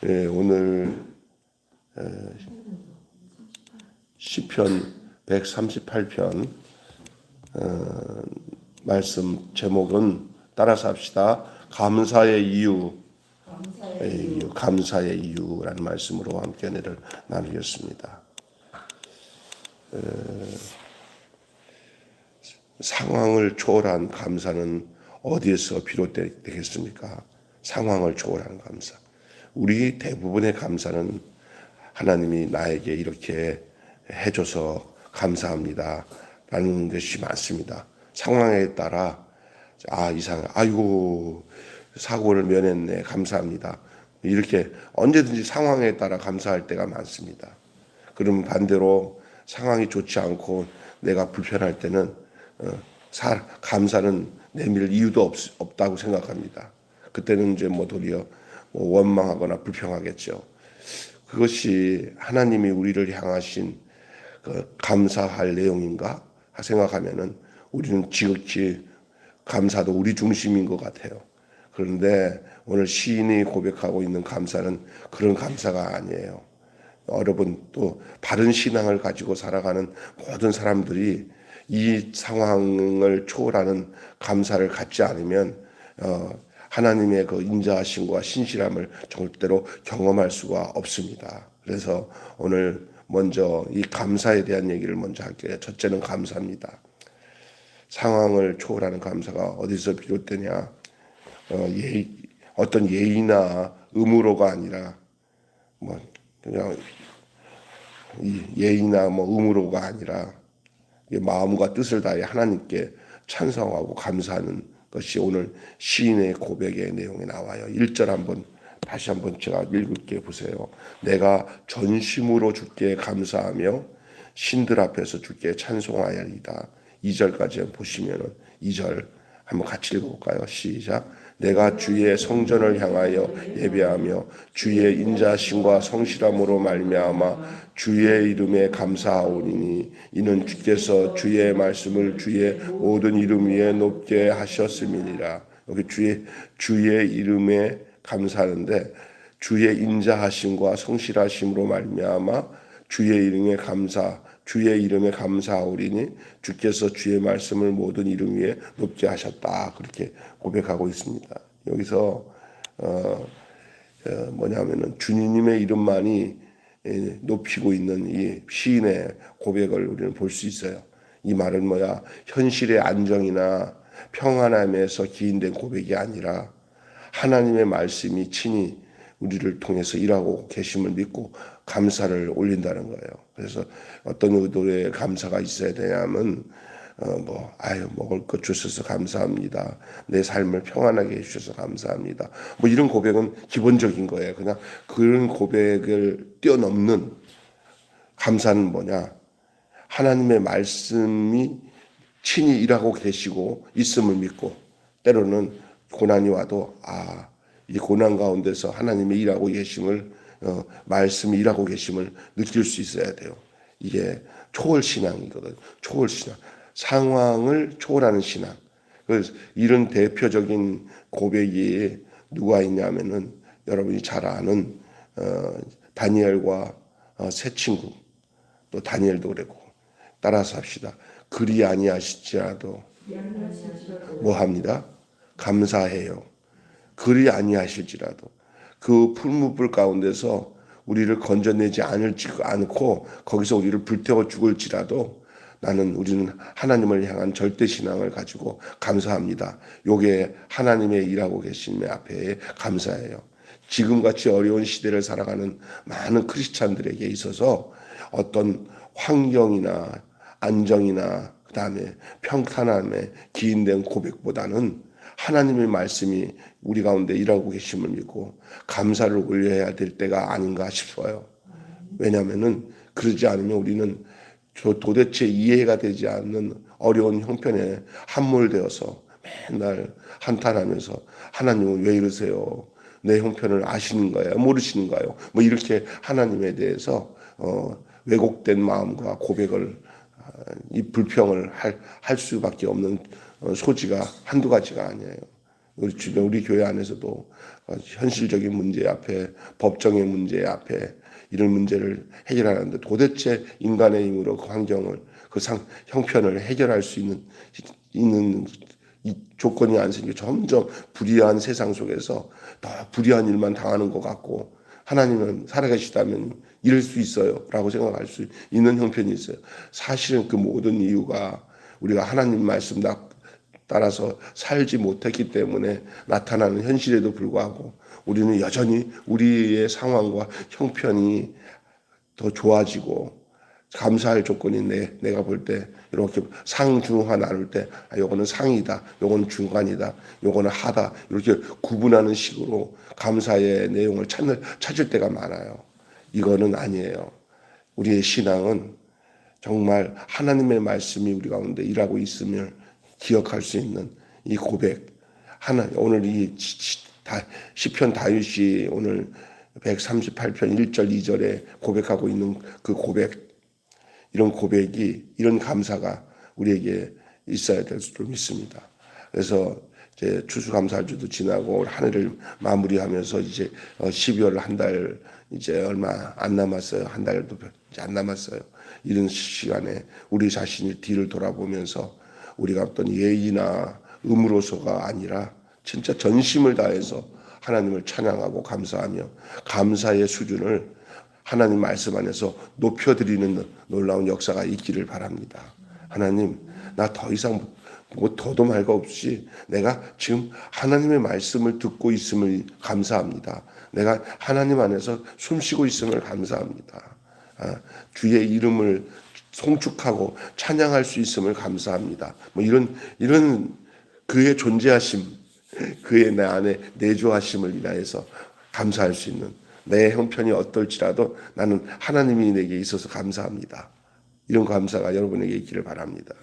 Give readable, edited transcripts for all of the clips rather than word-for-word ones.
예, 오늘 시편 138편 말씀 제목은 따라서 합시다. 감사의 이유라는 말씀으로 함께 은혜를 나누겠습니다. 상황을 초월한 감사는 어디에서 비롯되겠습니까? 상황을 초월한 감사. 우리 대부분의 감사는 하나님이 나에게 이렇게 해줘서 감사합니다 라는 것이 많습니다. 상황에 따라 아이고 사고를 면했네 감사합니다. 이렇게 언제든지 상황에 따라 감사할 때가 많습니다. 그럼 반대로 상황이 좋지 않고 내가 불편할 때는 감사는 내밀 이유도 없다고 생각합니다. 그때는 이제 도리어 원망하거나 불평하겠죠. 그것이 하나님이 우리를 향하신 감사할 내용인가 생각하면은 우리는 지극히 감사도 우리 중심인 것 같아요. 그런데 오늘 시인이 고백하고 있는 감사는 그런 감사가 아니에요. 여러분 또 바른 신앙을 가지고 살아가는 모든 사람들이 이 상황을 초월하는 감사를 갖지 않으면 하나님의 그 인자하심과 신실함을 절대로 경험할 수가 없습니다. 그래서 오늘 먼저 이 감사에 대한 얘기를 먼저 할게요. 첫째는 감사입니다. 상황을 초월하는 감사가 어디서 비롯되냐? 어떤 예의나 의무로가 아니라 그냥 예의나 의무로가 아니라 마음과 뜻을 다해 하나님께 찬송하고 감사하는 것이 오늘 시인의 고백의 내용에 나와요. 1절 다시 한번 제가 읽을게 보세요. 내가 전심으로 주께 감사하며 신들 앞에서 주께 찬송하리이다. 2절까지 보시면은 2절 한번 같이 읽어볼까요? 시작. 내가 주의 성전을 향하여 예배하며 주의 인자심과 성실함으로 말미암아 주의 이름에 감사하오니 이는 주께서 주의 말씀을 주의 모든 이름 위에 높게 하셨음이니라. 여기 주의 이름에 감사하는데 주의 인자하심과 성실하심으로 말미암아 주의 이름에 감사하오리니 주께서 주의 말씀을 모든 이름 위에 높게 하셨다. 그렇게 고백하고 있습니다. 여기서 뭐냐면은 주님의 이름만이 높이고 있는 이 시인의 고백을 우리는 볼 수 있어요. 이 말은 현실의 안정이나 평안함에서 기인된 고백이 아니라 하나님의 말씀이 친히 우리를 통해서 일하고 계심을 믿고 감사를 올린다는 거예요. 그래서 어떤 의도의 감사가 있어야 되냐면 먹을 것 주셔서 감사합니다. 내 삶을 평안하게 해주셔서 감사합니다. 이런 고백은 기본적인 거예요. 그냥 그런 고백을 뛰어넘는 감사는 뭐냐? 하나님의 말씀이 친히 일하고 계시고 있음을 믿고 때로는 고난이 와도 이 고난 가운데서 하나님이 일하고 계심을 말씀이 일하고 계심을 느낄 수 있어야 돼요. 이게 초월 신앙이거든요. 초월 신앙. 상황을 초월하는 신앙. 그래서 이런 대표적인 고백이 누가 있냐면은 여러분이 잘 아는 다니엘과 세 친구 또 다니엘도 그랬고 따라서 합시다. 그리 아니하실지라도 합니다? 감사해요. 그리 아니하실지라도 그 풀무불 가운데서 우리를 건져내지 않고 거기서 우리를 불태워 죽을지라도 우리는 하나님을 향한 절대 신앙을 가지고 감사합니다. 요게 하나님의 일하고 계심의 앞에 감사해요. 지금같이 어려운 시대를 살아가는 많은 크리스찬들에게 있어서 어떤 환경이나 안정이나 그다음에 평탄함에 기인된 고백보다는 하나님의 말씀이 우리 가운데 일하고 계심을 믿고 감사를 올려야 될 때가 아닌가 싶어요. 왜냐하면은 그러지 않으면 우리는 도대체 이해가 되지 않는 어려운 형편에 함몰되어서 맨날 한탄하면서 하나님은 왜 이러세요? 내 형편을 아시는 거예요? 모르시는가요? 이렇게 하나님에 대해서 왜곡된 마음과 고백을 이 불평을 할 수밖에 없는 소지가 한두 가지가 아니에요. 우리 교회 안에서도 현실적인 문제 앞에, 법정의 문제 앞에 이런 문제를 해결하는데 도대체 인간의 힘으로 그 환경을 형편을 해결할 수 있는 이 조건이 안 생겨 점점 불의한 세상 속에서 더 불의한 일만 당하는 것 같고, 하나님은 살아계시다면 이럴 수 있어요 라고 생각할 수 있는 형편이 있어요. 사실은 그 모든 이유가 우리가 하나님 말씀 따라서 살지 못했기 때문에 나타나는 현실에도 불구하고 우리는 여전히 우리의 상황과 형편이 더 좋아지고 감사할 조건이 내가 볼 때 이렇게 상중하 나눌 때 요거는 상이다, 요거는 중간이다, 요거는 하다, 이렇게 구분하는 식으로 감사의 내용을 찾을 때가 많아요. 이거는 아니에요. 우리의 신앙은 정말 하나님의 말씀이 우리 가운데 일하고 있음을 기억할 수 있는 이 고백. 오늘 이 시편 다윗이 오늘 138편 1절 2절에 고백하고 있는 그 고백, 이런 고백이, 이런 감사가 우리에게 있어야 될 줄 믿습니다. 그래서 이제 추수감사주도 지나고 한 해를 마무리하면서 이제 12월 한 달 이제 얼마 안 남았어요. 한 달도 이제 안 남았어요. 이런 시간에 우리 자신이 뒤를 돌아보면서 우리가 어떤 예의나 의무로서가 아니라 진짜 전심을 다해서 하나님을 찬양하고 감사하며 감사의 수준을 하나님 말씀 안에서 높여드리는 놀라운 역사가 있기를 바랍니다. 하나님, 나 더 이상 뭐 더도 말고 없이 내가 지금 하나님의 말씀을 듣고 있음을 감사합니다. 내가 하나님 안에서 숨쉬고 있음을 감사합니다. 주의 이름을 송축하고 찬양할 수 있음을 감사합니다. 뭐 이런 그의 존재하심, 그의 내 안에 내주하심을 인하여서 감사할 수 있는, 내 형편이 어떨지라도 나는 하나님이 내게 있어서 감사합니다. 이런 감사가 여러분에게 있기를 바랍니다.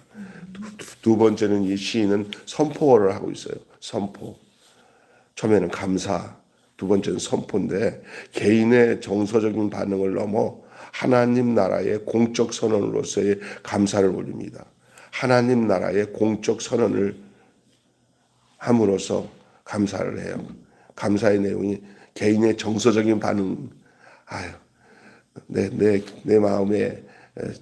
두 번째는 이 시인은 선포를 하고 있어요. 선포. 처음에는 감사, 두 번째는 선포인데 개인의 정서적인 반응을 넘어 하나님 나라의 공적 선언으로서의 감사를 올립니다. 하나님 나라의 공적 선언을 함으로써 감사를 해요. 감사의 내용이 개인의 정서적인 반응, 내 마음에,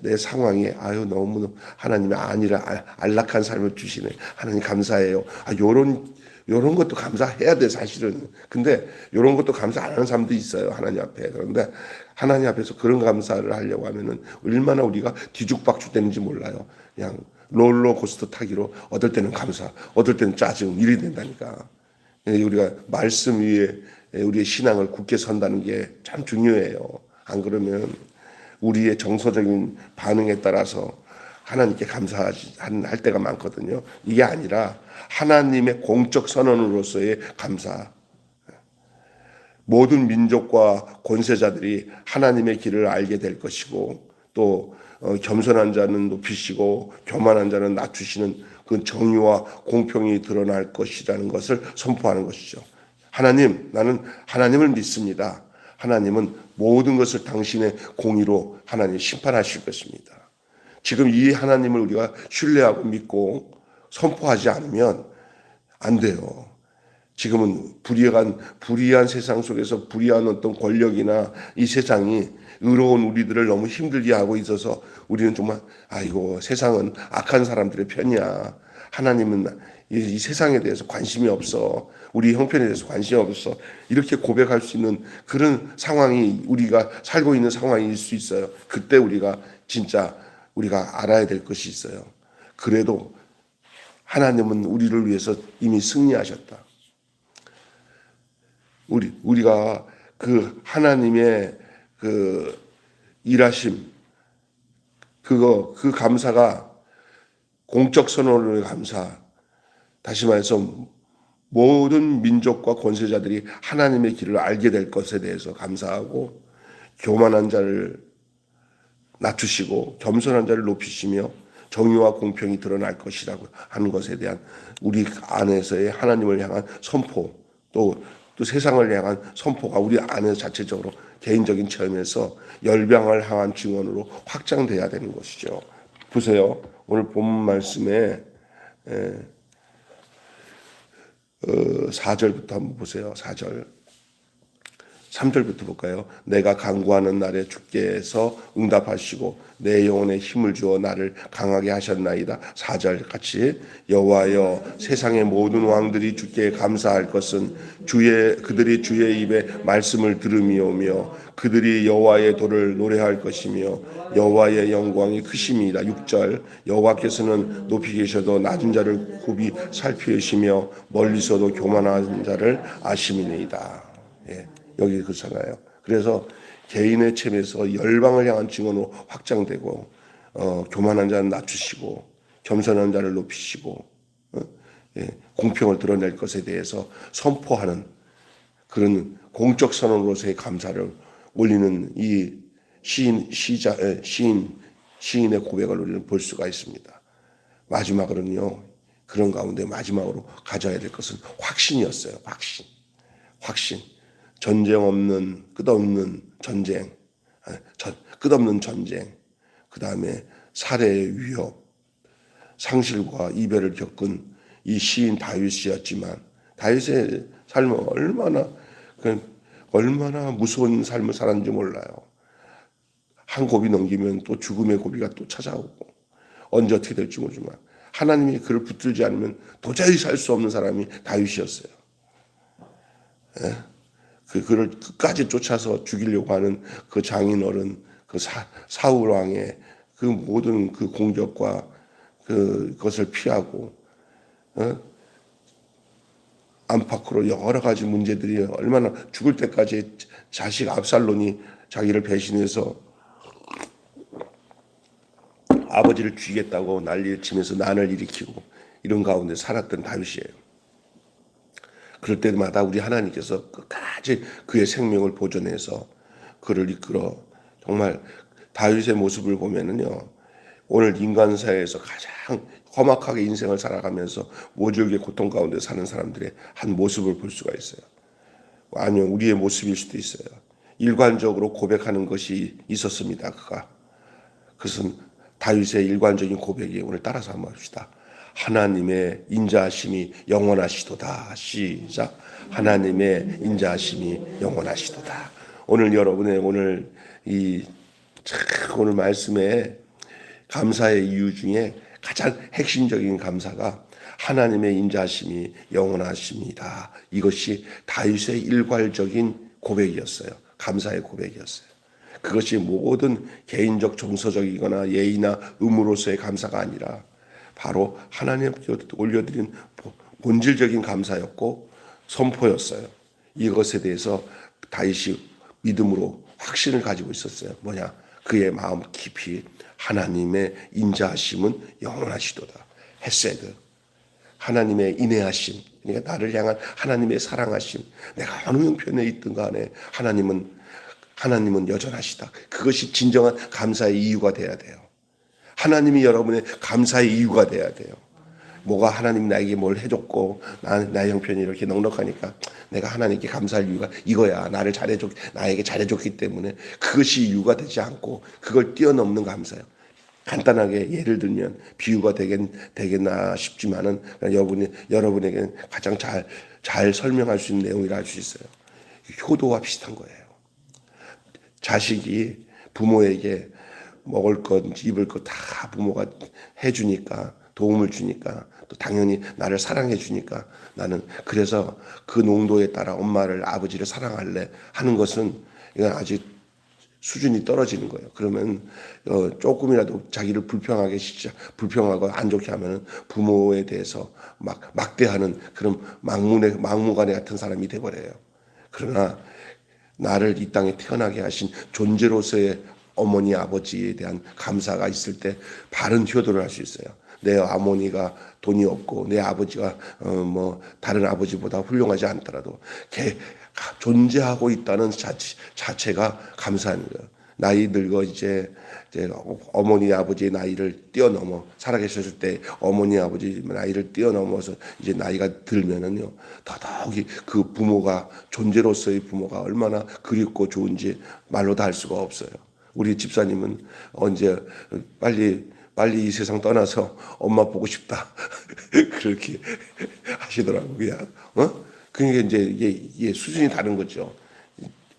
내 상황에, 너무 하나님이 아니라 안락한 삶을 주시네. 하나님 감사해요. 요런 것도 감사해야 돼, 사실은. 근데 요런 것도 감사 안 하는 사람도 있어요, 하나님 앞에. 그런데 하나님 앞에서 그런 감사를 하려고 하면은 얼마나 우리가 뒤죽박죽 되는지 몰라요. 그냥 롤러코스터 타기로 어떨 때는 감사, 어떨 때는 짜증, 이래 된다니까. 우리가 말씀 위에 우리의 신앙을 굳게 선다는 게 참 중요해요. 안 그러면 우리의 정서적인 반응에 따라서 하나님께 감사할 때가 많거든요. 이게 아니라 하나님의 공적 선언으로서의 감사. 모든 민족과 권세자들이 하나님의 길을 알게 될 것이고, 또 겸손한 자는 높이시고 교만한 자는 낮추시는 그 정의와 공평이 드러날 것이라는 것을 선포하는 것이죠. 하나님, 나는 하나님을 믿습니다. 하나님은 모든 것을 당신의 공의로 하나님 심판하실 것입니다. 지금 이 하나님을 우리가 신뢰하고 믿고 선포하지 않으면 안 돼요. 지금은 불의한 세상 속에서 불의한 어떤 권력이나 이 세상이 의로운 우리들을 너무 힘들게 하고 있어서 우리는 정말 세상은 악한 사람들의 편이야. 하나님은 이 세상에 대해서 관심이 없어. 우리 형편에 대해서 관심이 없어. 이렇게 고백할 수 있는 그런 상황이 우리가 살고 있는 상황일 수 있어요. 그때 우리가 알아야 될 것이 있어요. 그래도 하나님은 우리를 위해서 이미 승리하셨다. 우리가 그 하나님의 그 일하심, 그 감사가 공적 선언의 감사, 다시 말해서 모든 민족과 권세자들이 하나님의 길을 알게 될 것에 대해서 감사하고, 교만한 자를 낮추시고 겸손한 자를 높이시며 정의와 공평이 드러날 것이라고 하는 것에 대한 우리 안에서의 하나님을 향한 선포, 또 세상을 향한 선포가 우리 안에서 자체적으로 개인적인 체험에서 열방을 향한 증언으로 확장돼야 되는 것이죠. 보세요. 오늘 본문 말씀에 4절부터 한번 보세요. 4절. 3절부터 볼까요? 내가 간구하는 날에 주께서 응답하시고 내 영혼에 힘을 주어 나를 강하게 하셨나이다. 4절 같이 여호와여 세상의 모든 왕들이 주께 감사할 것은 그들이 주의 입에 말씀을 들음이오며 그들이 여호와의 도를 노래할 것이며 여호와의 영광이 크심이다. 6절 여호와께서는 높이 계셔도 낮은 자를 굽이 살피시며 멀리서도 교만한 자를 아심이니이다. 예. 여기 그렇잖아요. 그래서 개인의 체면에서 열방을 향한 증언으로 확장되고 교만한 자는 낮추시고 겸손한 자를 높이시고 공평을 드러낼 것에 대해서 선포하는 그런 공적 선언으로서의 감사를 올리는 이 시인의 고백을 우리는 볼 수가 있습니다. 마지막으로는요. 그런 가운데 마지막으로 가져야 될 것은 확신이었어요. 확신. 전쟁 없는 끝없는 전쟁, 끝없는 전쟁, 그 다음에 살해의 위협, 상실과 이별을 겪은 이 시인 다윗이었지만 다윗의 삶은 얼마나 무서운 삶을 살았는지 몰라요. 한 고비 넘기면 또 죽음의 고비가 또 찾아오고 언제 어떻게 될지 모르지만 하나님이 그를 붙들지 않으면 도저히 살 수 없는 사람이 다윗이었어요. 그를 끝까지 쫓아서 죽이려고 하는 그 장인어른, 그 사울 왕의 그 모든 그 공격과 그것을 피하고, 안팎으로 여러 가지 문제들이 얼마나 죽을 때까지 자식 압살론이 자기를 배신해서 아버지를 죽이겠다고 난리를 치면서 난을 일으키고 이런 가운데 살았던 다윗이에요. 그럴 때마다 우리 하나님께서 끝까지 그의 생명을 보존해서 그를 이끌어 정말 다윗의 모습을 보면은요. 오늘 인간 사회에서 가장 험악하게 인생을 살아가면서 모질게 고통 가운데 사는 사람들의 한 모습을 볼 수가 있어요. 아니요, 우리의 모습일 수도 있어요. 일관적으로 고백하는 것이 있었습니다. 그것은 다윗의 일관적인 고백이 오늘 따라서 한번 합시다. 하나님의 인자하심이 영원하시도다. 시작. 하나님의 인자하심이 영원하시도다. 오늘 여러분의 오늘 오늘 말씀에 감사의 이유 중에 가장 핵심적인 감사가 하나님의 인자하심이 영원하십니다. 이것이 다윗의 일괄적인 고백이었어요. 감사의 고백이었어요. 그것이 모든 개인적 정서적이거나 예의나 의무로서의 감사가 아니라 바로 하나님께 올려드린 본질적인 감사였고 선포였어요. 이것에 대해서 다윗이 믿음으로 확신을 가지고 있었어요. 뭐냐? 그의 마음 깊이 하나님의 인자하심은 영원하시도다. 헤세드. 하나님의 인애하심. 그러니까 나를 향한 하나님의 사랑하심. 내가 어느 형편에 있든 간에 하나님은 여전하시다. 그것이 진정한 감사의 이유가 돼야 돼요. 하나님이 여러분의 감사의 이유가 돼야 돼요. 뭐가 하나님 나에게 뭘 해줬고 나의 형편이 이렇게 넉넉하니까 내가 하나님께 감사할 이유가 이거야. 나에게 잘해줬기 때문에 그것이 이유가 되지 않고 그걸 뛰어넘는 감사예요. 간단하게 예를 들면 비유가 되겠나 싶지만은 여러분에게는 가장 잘 설명할 수 있는 내용이라 할 수 있어요. 효도와 비슷한 거예요. 자식이 부모에게 먹을 것, 입을 것 다 부모가 해주니까 도움을 주니까 또 당연히 나를 사랑해 주니까 나는 그래서 그 농도에 따라 엄마를 아버지를 사랑할래 하는 것은 이건 아직 수준이 떨어지는 거예요. 그러면 조금이라도 자기를 불평하고 안 좋게 하면은 부모에 대해서 막대하는 그런 막무가내 같은 사람이 돼버려요. 그러나 나를 이 땅에 태어나게 하신 존재로서의 어머니 아버지에 대한 감사가 있을 때 바른 효도를 할 수 있어요. 내 어머니가 돈이 없고 내 아버지가 다른 아버지보다 훌륭하지 않더라도 존재하고 있다는 자체가 감사한 거예요. 나이 늙어 이제 어머니 아버지의 나이를 뛰어넘어 살아계셨을 때 어머니 아버지 나이를 뛰어넘어서 이제 나이가 들면은요 더더욱이 그 부모가 존재로서의 부모가 얼마나 그립고 좋은지 말로 다 할 수가 없어요. 우리 집사님은 언제 빨리 빨리 이 세상 떠나서 엄마 보고 싶다. 그렇게 하시더라고요. 그냥. 그러니까 이제 이게 수준이 다른 거죠.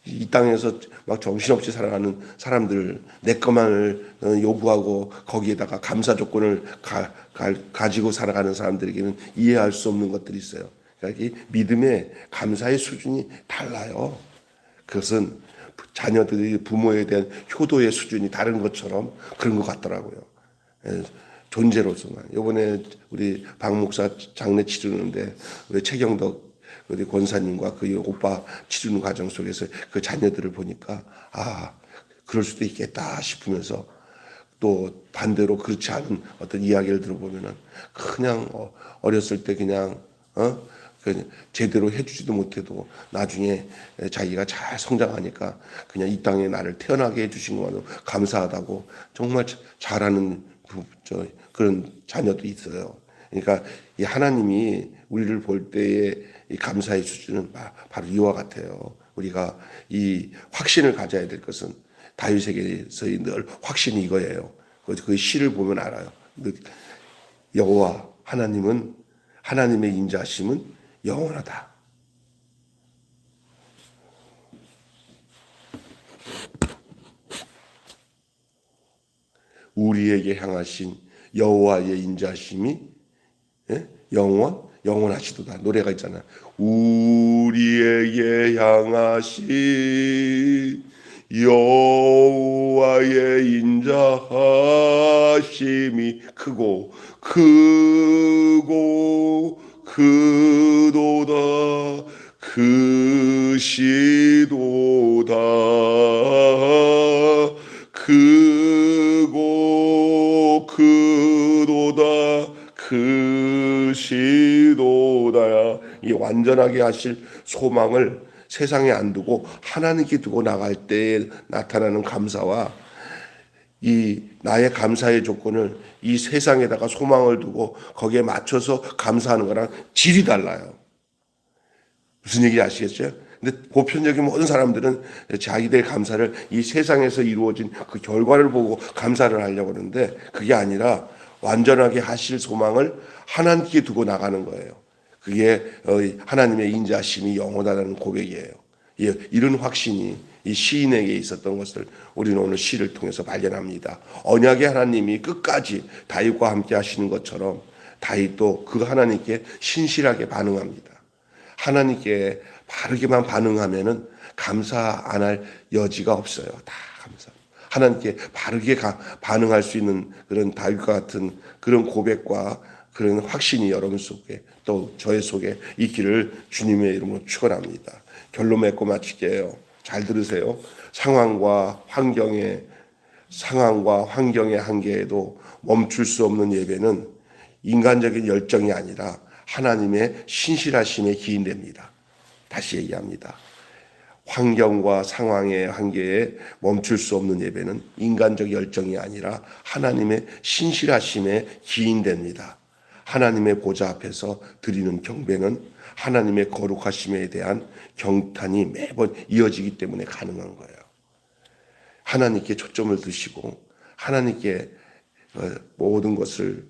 이 땅에서 막 정신없이 살아가는 사람들, 내 것만을 요구하고 거기에다가 감사 조건을 가지고 살아가는 사람들에게는 이해할 수 없는 것들이 있어요. 그러니까 이 믿음의 감사의 수준이 달라요. 그것은 자녀들이 부모에 대한 효도의 수준이 다른 것처럼 그런 것 같더라고요. 존재로서만. 이번에 우리 박 목사 장례 치르는데 우리 최경덕 우리 권사님과 그 오빠 치르는 과정 속에서 그 자녀들을 보니까 그럴 수도 있겠다 싶으면서 또 반대로 그렇지 않은 어떤 이야기를 들어보면은 그냥 어렸을 때 그냥 제대로 해주지도 못해도 나중에 자기가 잘 성장하니까 그냥 이 땅에 나를 태어나게 해주신 것만으로 감사하다고 정말 잘하는 그런 자녀도 있어요. 그러니까 이 하나님이 우리를 볼 때의 이 감사의 수준은 바로 이와 같아요. 우리가 이 확신을 가져야 될 것은 다윗에게서의 늘 확신이 이거예요. 그 시를 보면 알아요. 여호와 하나님은 하나님의 인자하심은 영원하다. 우리에게 향하신 여호와의 인자하심이 영원하시도다. 노래가 있잖아요. 우리에게 향하신 여호와의 인자하심이 크고 크도다 크시도다 크고 크도다 크시도다야. 이 완전하게 하실 소망을 세상에 안 두고 하나님께 두고 나갈 때에 나타나는 감사와 이 나의 감사의 조건을 이 세상에다가 소망을 두고 거기에 맞춰서 감사하는 거랑 질이 달라요. 무슨 얘기인지 아시겠죠? 근데 보편적인 모든 사람들은 자기들의 감사를 이 세상에서 이루어진 그 결과를 보고 감사를 하려고 하는데 그게 아니라 완전하게 하실 소망을 하나님께 두고 나가는 거예요. 그게 하나님의 인자심이 영원하다는 고백이에요. 이런 확신이 이 시인에게 있었던 것을 우리는 오늘 시를 통해서 발견합니다. 언약의 하나님이 끝까지 다윗과 함께 하시는 것처럼 다윗도 그 하나님께 신실하게 반응합니다. 하나님께 바르게만 반응하면은 감사 안 할 여지가 없어요. 다 감사. 하나님께 바르게 반응할 수 있는 그런 다윗과 같은 그런 고백과 그런 확신이 여러분 속에 또 저의 속에 있기를 주님의 이름으로 축원합니다. 결론 맺고 마칠게요. 잘 들으세요. 상황과 환경의 한계에도 멈출 수 없는 예배는 인간적인 열정이 아니라 하나님의 신실하심에 기인됩니다. 다시 얘기합니다. 환경과 상황의 한계에 멈출 수 없는 예배는 인간적 열정이 아니라 하나님의 신실하심에 기인됩니다. 하나님의 보좌 앞에서 드리는 경배는 하나님의 거룩하심에 대한 경탄이 매번 이어지기 때문에 가능한 거예요. 하나님께 초점을 두시고 하나님께 모든 것을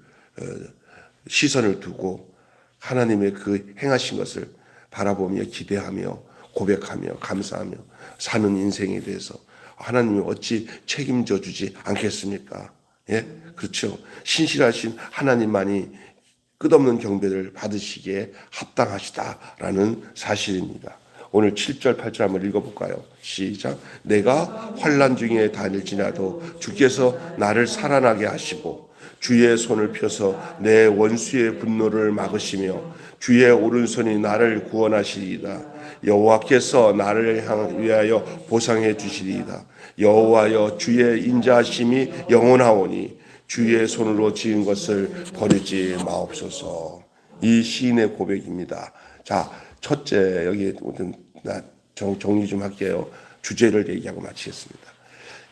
시선을 두고 하나님의 그 행하신 것을 바라보며 기대하며 고백하며 감사하며 사는 인생에 대해서 하나님이 어찌 책임져 주지 않겠습니까? 예? 그렇죠. 신실하신 하나님만이 끝없는 경배를 받으시기에 합당하시다라는 사실입니다. 오늘 7절 8절 한번 읽어볼까요? 시작. 내가 환난 중에 다닐지라도 주께서 나를 살아나게 하시고 주의 손을 펴서 내 원수의 분노를 막으시며 주의 오른손이 나를 구원하시리이다. 여호와께서 나를 위하여 보상해 주시리이다. 여호와여 주의 인자하심이 영원하오니 주의 손으로 지은 것을 버리지 마옵소서. 이 시인의 고백입니다. 자, 첫째 여기 정리 좀 할게요. 주제를 얘기하고 마치겠습니다.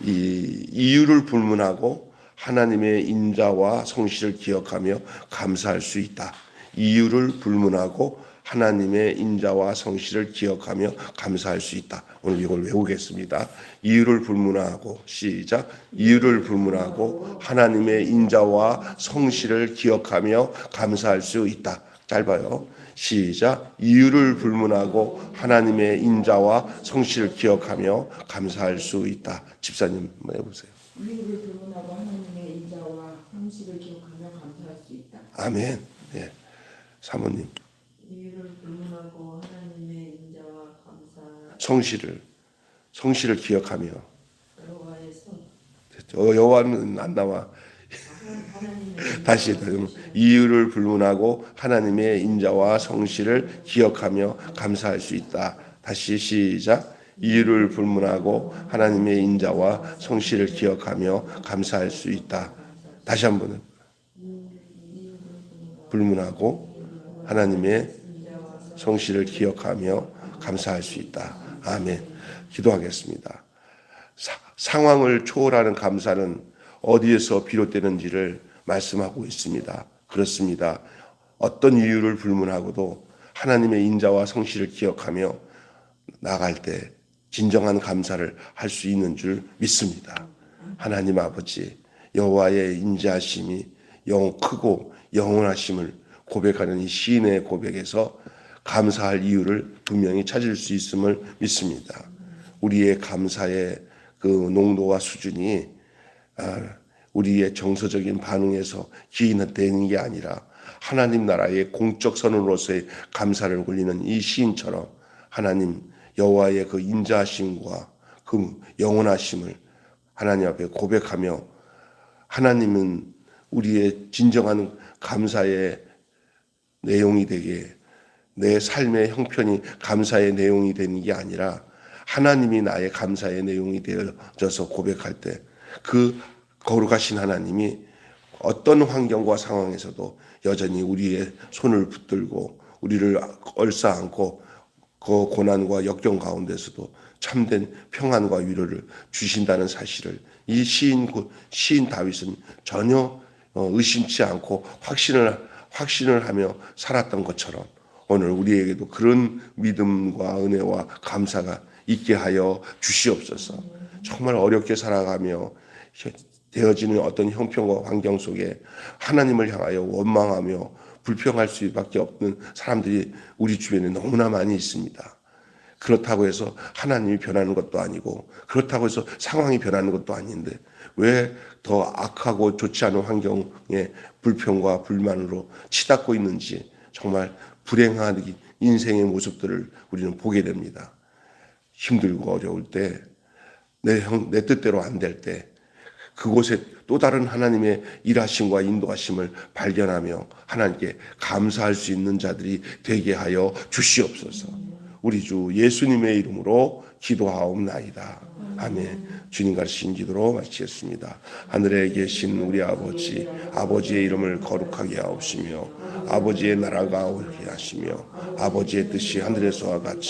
이 이유를 불문하고 하나님의 인자와 성실을 기억하며 감사할 수 있다. 이유를 불문하고 하나님의 인자와 성실을 기억하며 감사할 수 있다. 오늘 이걸 외우겠습니다. 이유를 불문하고 시작. 이유를 불문하고 하나님의 인자와 성실을 기억하며 감사할 수 있다. 짧아요. 시작. 이유를 불문하고 하나님의 인자와 성실을 기억하며 감사할 수 있다. 집사님 한번 해보세요. 이유를 불문하고 하나님의 인자와 성실을 기억하며 감사할 수 있다. 아멘. 예. 사모님. 이유를 불문하고 하나님의 인자와 성실을 기억하며 여호와의 성 여호와는 안 나와. 다시 이유를 불문하고 하나님의 인자와 성실을 기억하며 감사할 수 있다. 다시 시작. 이유를 불문하고 하나님의 인자와 성실을 기억하며 감사할 수 있다. 다시 한번은 불문하고 하나님의 성실을 기억하며 감사할 수 있다. 아멘. 기도하겠습니다. 상황을 초월하는 감사는 어디에서 비롯되는지를 말씀하고 있습니다. 그렇습니다. 어떤 이유를 불문하고도 하나님의 인자와 성실을 기억하며 나갈 때 진정한 감사를 할 수 있는 줄 믿습니다. 하나님 아버지, 여호와의 인자하심이 크고 영원하심을 고백하는 이 시인의 고백에서 감사할 이유를 분명히 찾을 수 있음을 믿습니다. 우리의 감사의 그 농도와 수준이 우리의 정서적인 반응에서 기인되는 게 아니라 하나님 나라의 공적 선언으로서의 감사를 올리는 이 시인처럼 하나님 여호와의 그 인자하심과 그 영원하심을 하나님 앞에 고백하며 하나님은 우리의 진정한 감사의 내용이 되게 내 삶의 형편이 감사의 내용이 되는 게 아니라 하나님이 나의 감사의 내용이 되어져서 고백할 때 그 거룩하신 하나님이 어떤 환경과 상황에서도 여전히 우리의 손을 붙들고 우리를 얼싸안고 그 고난과 역경 가운데서도 참된 평안과 위로를 주신다는 사실을 이 시인 다윗은 전혀 의심치 않고 확신을 하며 살았던 것처럼 오늘 우리에게도 그런 믿음과 은혜와 감사가 있게 하여 주시옵소서. 정말 어렵게 살아가며 되어지는 어떤 형편과 환경 속에 하나님을 향하여 원망하며 불평할 수밖에 없는 사람들이 우리 주변에 너무나 많이 있습니다. 그렇다고 해서 하나님이 변하는 것도 아니고 그렇다고 해서 상황이 변하는 것도 아닌데 왜 더 악하고 좋지 않은 환경에 불평과 불만으로 치닫고 있는지 정말 불행한 인생의 모습들을 우리는 보게 됩니다. 힘들고 어려울 때 내 뜻대로 안 될 때 그곳에 또 다른 하나님의 일하심과 인도하심을 발견하며 하나님께 감사할 수 있는 자들이 되게 하여 주시옵소서. 우리 주 예수님의 이름으로 기도하옵나이다. 아멘. 주님 가르치신 기도로 마치겠습니다. 하늘에 계신 우리 아버지, 아버지의 이름을 거룩하게 하옵시며 아버지의 나라가 오게 하시며 아버지의 뜻이 하늘에서와 같이